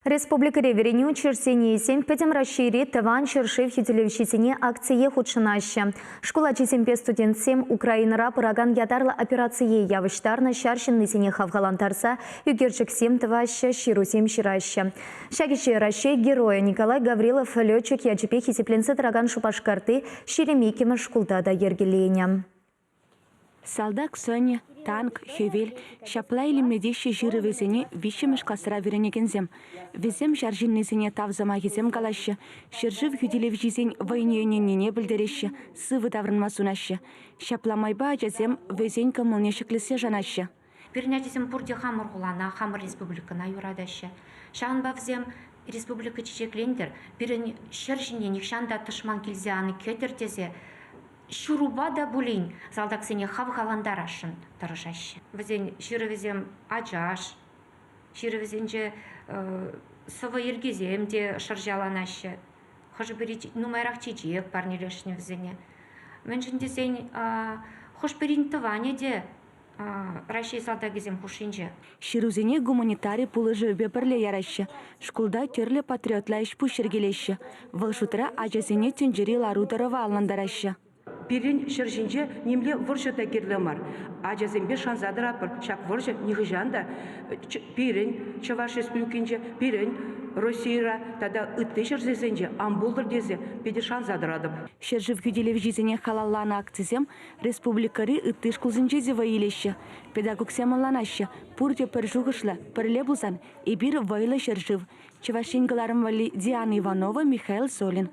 Республикаре вереню черсене сем пятем расшири таван чершив телевизионе акции худшинаща. Школа чесемпе студент сем Украинара пыраган ятарлы операции явыштарна шаршин несене хавгалантарса югерчик сем таваща ширу сем шираща. Шагичи расшей героя Николай Гаврилов летчик ячепехи тепленцы траган шупашкарты шеремикима шкулдада ергеленя. Салдак Соня, танк, хевель, шапла или медище жиры везене вещемеш касыра веренегензем. Везем жаржиннезене тавзама гезем галаще, шержив юдилев жизнь войнене білдереше, сывы таврынмасунаще. Шапла майба ажазем везень кымылне шеклесе жанаще. Пернятисем пурде хамыр гулана, хамыр республикана юрадаще. Шан бавзем республика чечеклендер, перен шержине никшанда тышман килзяны кетертезе, Шуруба да булин, залдак сене хавгаландар ашын тарышаще. Візен ширывезем ажаш, ширывезенже сава ергезем де шаржаланаще. Хожы берить нумерах чечек парнелешне візене. Меншін десен хош перинтование де Россия салдагезем хушинже. Ширузене гуманитарий пулыжы беперле яраще. Шкулда терле патриотла иш пушергелеще. Валшутра ажазене тенджери ларударова аландараще. Пирин шыржинже немле выржы да керлемар. Ажазембе шанзадыр апыр, шак выржы нихыжанда пирин Чаваш республикинже, пирин Россияра, тада ытты шырзезенже, амбулдыр дезе, педе шанзадыр адып. Шержив юделев жизене халаллана акцизем, республикари ытты шкулзинже зева илеще. Педагог семаланаще, пурде пержугышла, перле бузан, и бир вайлы шержив. Чавашингаларым вали Диана Иванова, Михаил Солин.